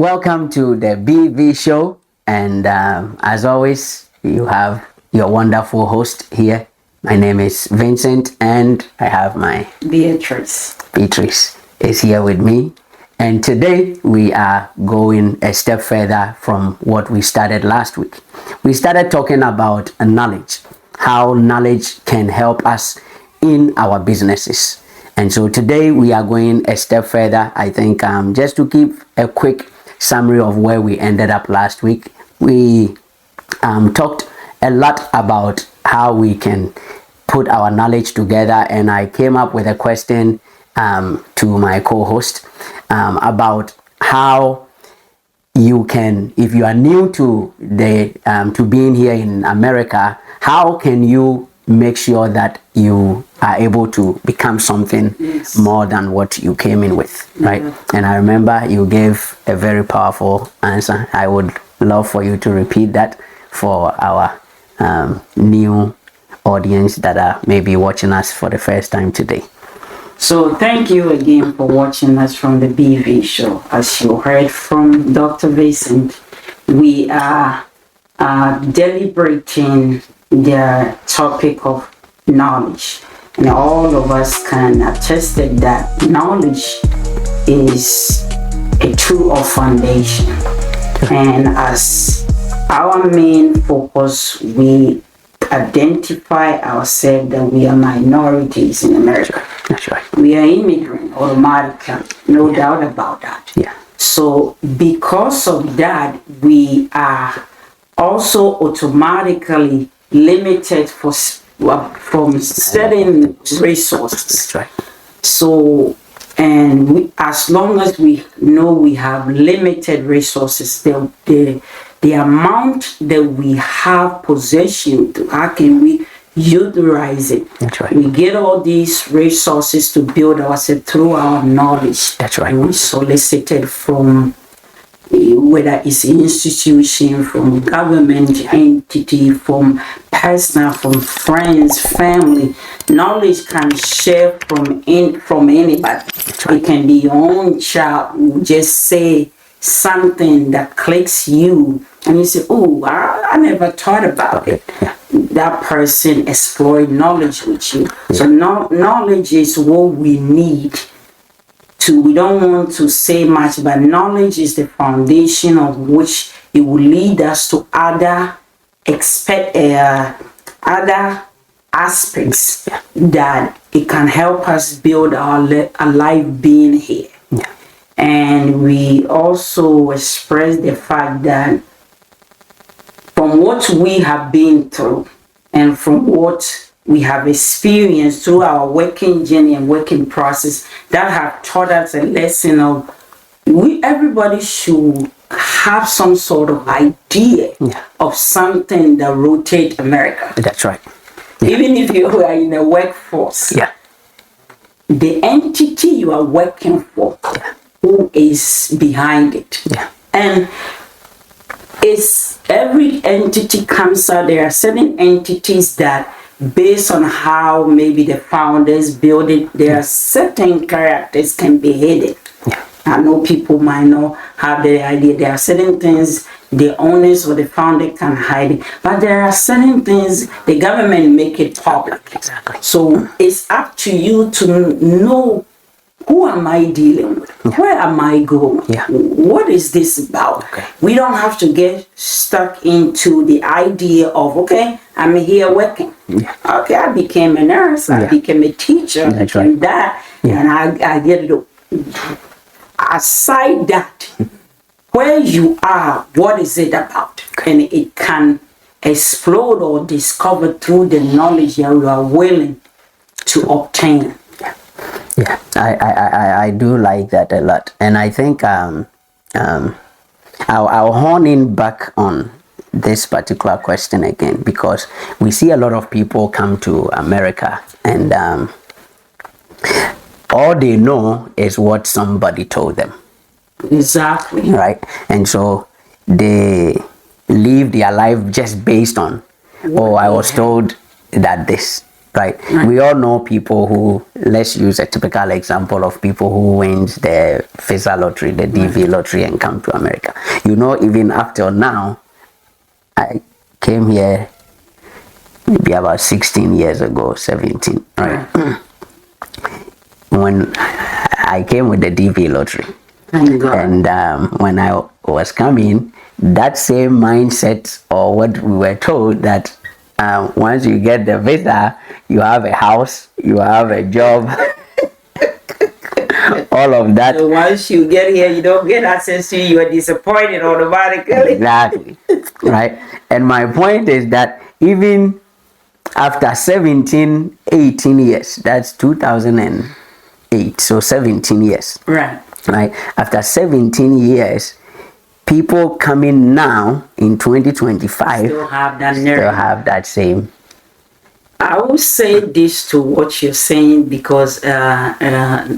welcome to the theBeeVeeShow, and as always, you have your wonderful host here. My name is Vincent, and I have my Beatrice. Beatrice is here with me, and today we are going a step further from what we started last week. We started talking about knowledge, how knowledge can help us in our businesses. And so today we are going a step further. I think just to give a quick summary of where we ended up last week, we talked a lot about how we can put our knowledge together, and I came up with a question to my co-host about how you can, if you are new to the to being here in America, how can you make sure that you are able to become something more than what you came in with, right? And I remember you gave a very powerful answer. I would love for you to repeat that for our new audience that are maybe watching us for the first time today. So thank you again for watching us from the theBeeVeeShow. As you heard from Dr. Vincent, we are deliberating the topic of knowledge, and all of us can attest that knowledge is a tool of foundation. And as our main focus, we identify ourselves that we are minorities in America. That's right. We are immigrant automatically, no doubt about that. Yeah. So because of that, we are also automatically limited from certain resources. That's right. So, and as long as we know we have limited resources, the amount that we have possession to, how can we utilize it? That's right. We get all these resources to build ourselves through our knowledge. That's right. And we solicited from whether it's institution, from government entity, from personal, from friends, family. Knowledge can share from anybody. Right. It can be your own child who just say something that clicks you, and you say, "Oh, I never thought about it." Yeah. That person explored knowledge with you. Yeah. So knowledge is what we need. We don't want to say much, but knowledge is the foundation of which it will lead us to other aspects that it can help us build our life being here. Yeah. And we also express the fact that from what we have been through and from what we have experienced through our working journey and working process, that have taught us a lesson of everybody should have some sort of idea of something that rotates America. That's right. Yeah. Even if you are in the workforce, the entity you are working for, who is behind it. Yeah. And it's every entity comes out. There are certain entities that, based on how maybe the founders build it, there are certain characters can be hidden. Yeah. I know people might not have the idea. There are certain things the owners or the founder can hide it, but there are certain things the government make it public. Exactly. So it's up to you to know, who am I dealing with? Yeah. Where am I going? Yeah. What is this about? Okay. We don't have to get stuck into the idea of, okay, I'm here working. Yeah. Okay, I became a nurse, I became a teacher, I became that, and I get it. Aside that, where you are, what is it about? And it can explode or discover through the knowledge that you are willing to obtain. Yeah, I do like that a lot, and I think I'll hone in back on this particular question again, because we see a lot of people come to America and all they know is what somebody told them. Exactly. Right, and so they live their life just based on, I was told that this. right? We all know people who, let's use a typical example of people who wins the visa lottery, the DV lottery, and come to America. You know, even after now, I came here maybe about 16 years ago, 17, right? When I came with the DV lottery. And when I was coming, that same mindset, or what we were told, that once you get the visa, you have a house, you have a job, all of that. So once you get here, you don't get access to it, you are disappointed automatically. Exactly. Right. And my point is that even after 17, 18 years, that's 2008, so 17 years. Right. Right. After 17 years, people coming now in 2025 still have that nerve. Still have that same. I will say this to what you're saying, because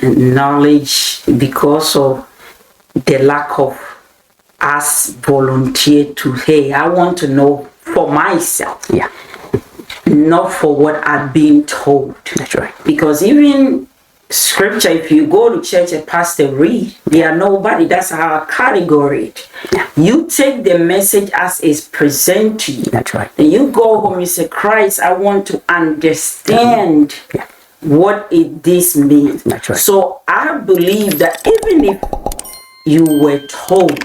knowledge, because of the lack of us volunteer to, hey, I want to know for myself. Yeah. Not for what I've been told. That's right. Because even scripture, if you go to church, a pastor read, they are nobody. That's how I category it. Yeah. You take the message as is present to you. That's right. And you go home, you say, Christ, I want to understand what this means. That's right. So I believe that even if you were told,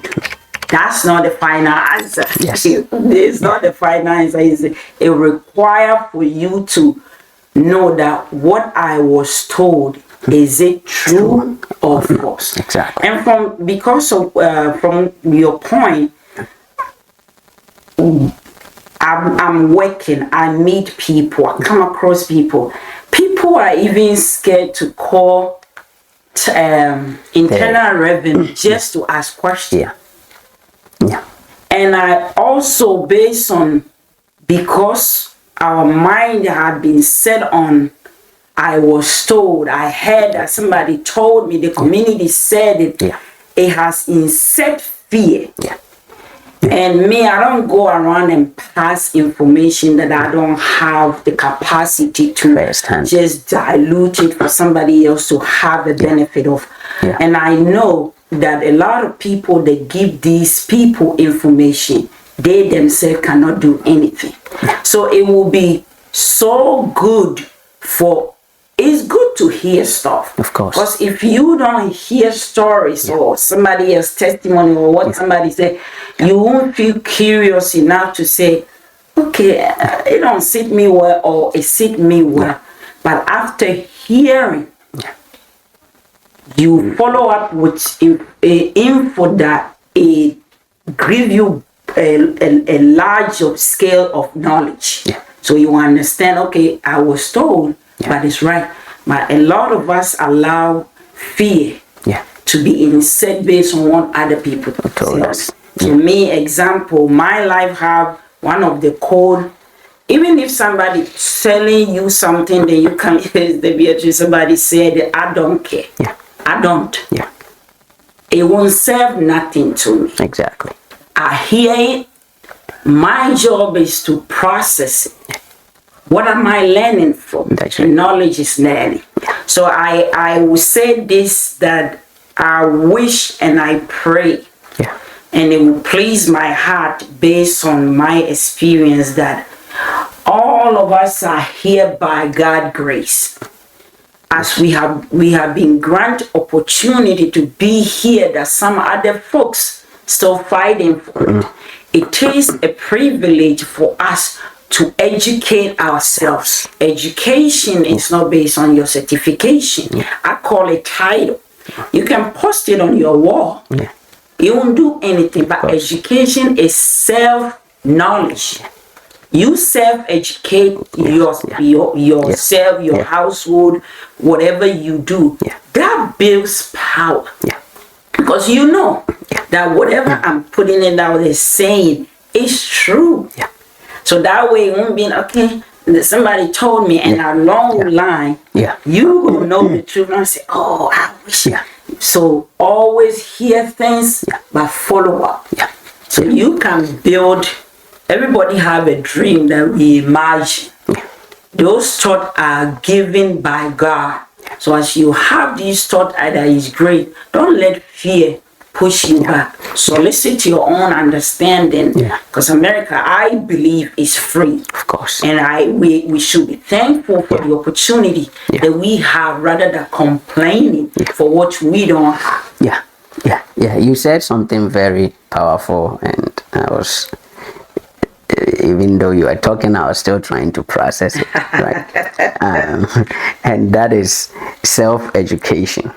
that's not the final answer. Yes. It's not the final answer. It requires for you to know that what I was told, is it true or false? Exactly. And because of from your point, I'm working, I meet people, I come across people. People are even scared to call internal revenue just to ask questions. Yeah. Yeah. And I also, based on, because our mind had been set on, I was told, I heard that somebody told me, the community said it, it has inset fear. Yeah. And me, I don't go around and pass information that I don't have the capacity to just dilute it for somebody else to have the benefit of. Yeah. And I know that a lot of people, they give these people information, they themselves cannot do anything. So it will be so good for, it's good to hear stuff. Of course. Because if you don't hear stories or somebody else's testimony or what somebody said, you won't feel curious enough to say, okay, it don't sit me well or it sit me well. But after hearing, you follow up with info that it give you a larger scale of knowledge. So you understand, okay, I was told, but it's right. But a lot of us allow fear to be inset based on what other people told us. To me, example, my life have one of the code. Even if somebody telling you something, then you can use the Beatrice. Somebody said, I don't care. I don't. It won't serve nothing to me. Exactly. I hear it. My job is to process it. What am I learning from? That's right. Knowledge is learning. So I will say this, that I wish and I pray, and it will please my heart based on my experience, that all of us are here by God's grace. As we have been granted opportunity to be here, that some other folks still fighting for it. It is a privilege for us to educate ourselves. Education is not based on your certification. I call it title. You can post it on your wall. You won't do anything, but education is self-knowledge. You self-educate yourself, your household, whatever you do. That builds power. Because you know that whatever I'm putting it out there saying is true. So that way it won't be, okay, somebody told me, and along the line, you will know the truth and say, oh, I wish. So always hear things, but follow up. So you can build, everybody have a dream that we imagine. Those thoughts are given by God. So as you have these thoughts that is great, don't let fear push you back. Solicit your own understanding. Because America, I believe, is free. Of course. And we should be thankful for the opportunity that we have rather than complaining for what we don't have. Yeah. You said something very powerful, and I was, even though you were talking, I was still trying to process it, right? And that is self-education,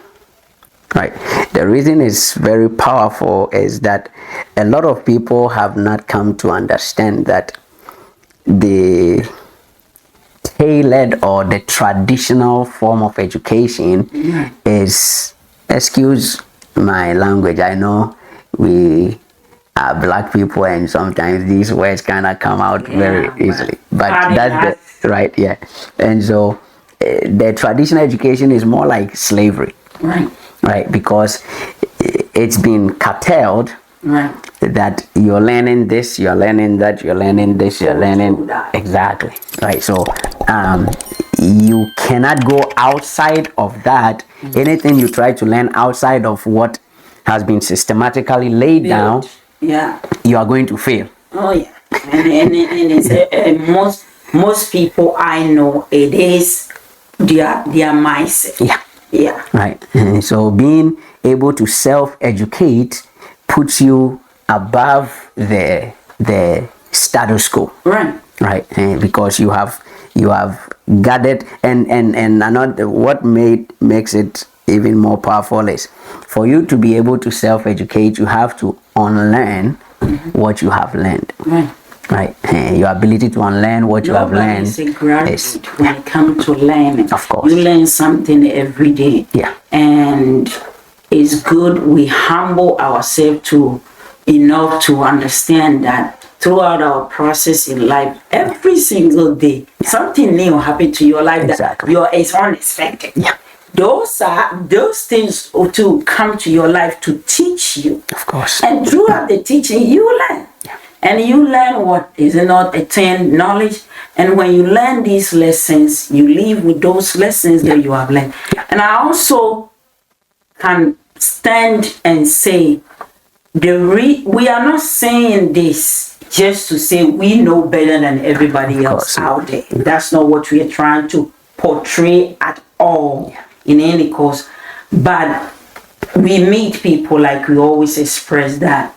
right? The reason it's very powerful is that a lot of people have not come to understand that the tailored or the traditional form of education is, excuse my language, I know we are black people and sometimes these words kind of come out very easily, but that's the right. And so the traditional education is more like slavery, right, because it's been curtailed, that you're learning this, you're learning that, you're learning this, you're learning exactly, right? So you cannot go outside of that. Anything you try to learn outside of what has been systematically laid down, you are going to fail. And it's most people I know, it is their mindset. Right. So being able to self-educate puts you above the status quo. Right. Because you have gathered, and another, what makes it even more powerful is for you to be able to self-educate, you have to unlearn what you have learned. Right. Your ability to unlearn what you have learned is a graduate when it comes to learning. Of course. You learn something every day. And it's good we humble ourselves enough to understand that throughout our process in life, every single day, something new happens to your life that is unexpected. Those things to come to your life to teach you. Of course. And throughout the teaching, you learn. And you learn what is not attained knowledge. And when you learn these lessons, you live with those lessons that you have learned. And I also can stand and say, we are not saying this just to say we know better than everybody else out there. That's not what we are trying to portray at all in any cause. But we meet people, like we always express, that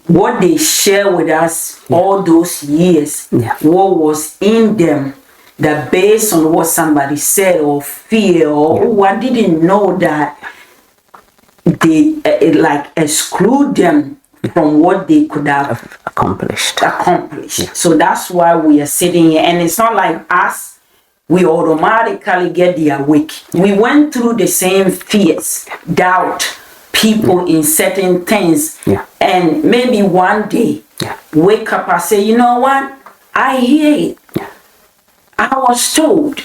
what they share with us all those years, what was in them, that based on what somebody said or fear or I didn't know, that they exclude them from what they could have accomplished. So that's why we are sitting here, and it's not like us, we automatically get the awake. We went through the same fears, doubt, people in certain things, and maybe one day wake up and say, you know what, I hear it. I was told,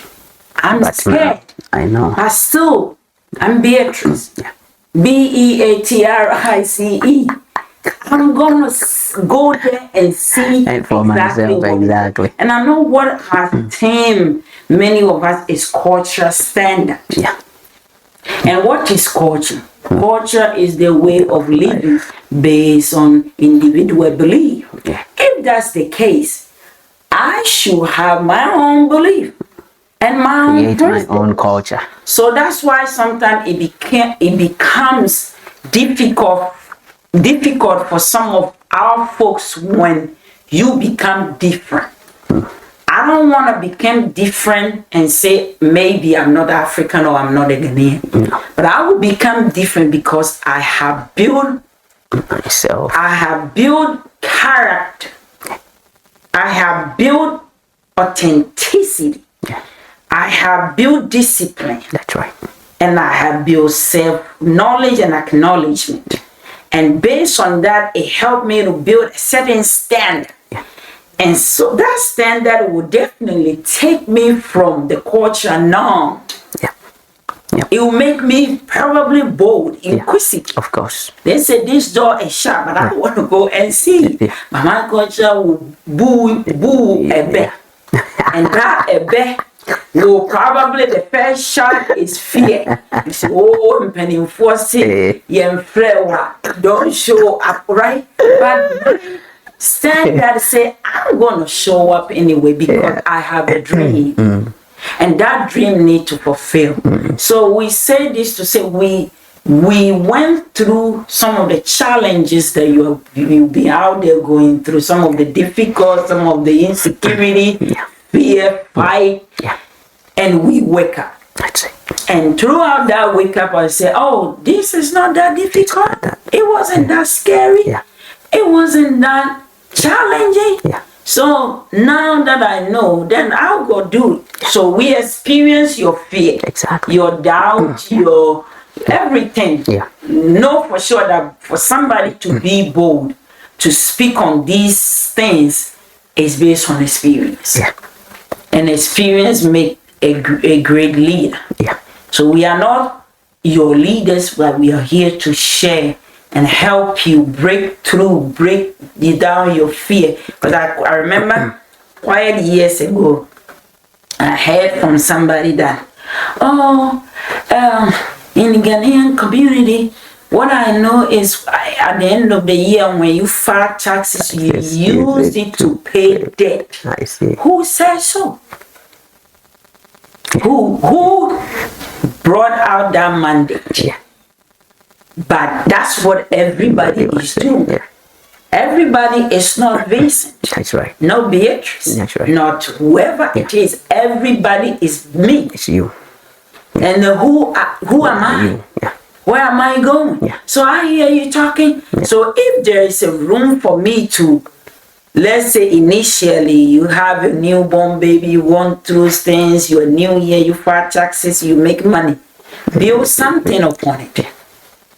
I'm scared. I know. But still, I'm Beatrice. Beatrice. I'm gonna go there and see for myself exactly. And I know what has tamed many of us is cultural standard. And what is culture? Culture is the way of living based on individual belief. If that's the case, I should have my own belief and my own culture. So that's why sometimes it becomes difficult for some of our folks when you become different. I don't want to become different and say maybe I'm not African or I'm not a Ghanaian. But I will become different because I have built myself. I have built character. I have built authenticity. I have built discipline. That's right. And I have built self-knowledge and acknowledgement. And based on that, it helped me to build a certain standard. And so that standard will definitely take me from the culture norm. It will make me probably bold, inquisitive. Of course. They say this door is shut, but I want to go and see. But my culture will boo a bit. And that will probably the first shot is fear. You say, oh, I'm penning for say, don't show up, right? But stand there and say, I'm gonna show up anyway because I have a dream. And that dream need to fulfill. So we say this to say we went through some of the challenges that you'll be out there going through, some of the difficult, some of the insecurity, fear, fight, and we wake up. That's it. And throughout that wake up, I say, oh, this is not that difficult. It wasn't that scary. It wasn't that challenging. So now that I know, then I'll go do it. So we experience your fear, your doubt, your everything. Know for sure that for somebody to be bold, to speak on these things is based on experience. And experience make a great leader. So we are not your leaders, but we are here to share and help you break down your fear. But I remember quite years ago, I heard from somebody that, in the Ghanaian community, what I know is at the end of the year when you file taxes, you use it to pay debt. I see. Who says so? Who brought out that mandate? But that's what everybody is doing. Everybody is not Vincent. That's right. Not Beatrice. That's right. Not whoever it is. Everybody is me. It's you. And who am I? Where am I going? So I hear you talking. So if there is a room for me to, let's say initially you have a newborn baby, you want through things, you're new here, you file taxes, you make money. Build something upon it.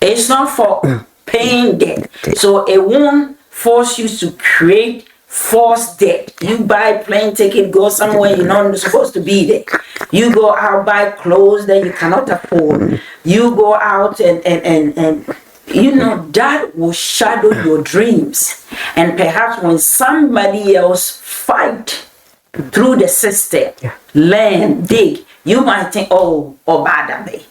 It's not for paying debt. So it won't force you to create false debt. You buy plane ticket, go somewhere you're not supposed to be there. You go out, buy clothes that you cannot afford. You go out and you know, that will shadow your dreams. And perhaps when somebody else fight through the system, learn, dig, you might think, oh, bad me.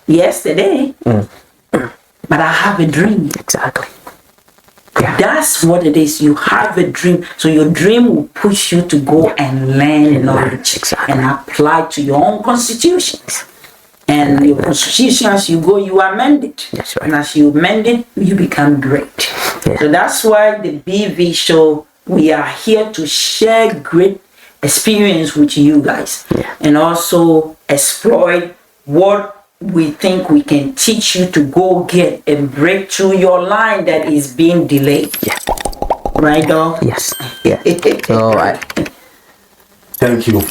Yesterday, but I have a dream. Exactly. That's what it is. You have a dream. So your dream will push you to go and learn knowledge and apply to your own constitutions. And your constitution, as you go, you amend it. And as you amend it, you become great. So that's why the BV Show, we are here to share great experience with you guys. And also exploit what we think we can teach you to go get and break through your line that is being delayed. Right, dog? Yes. So Thank you.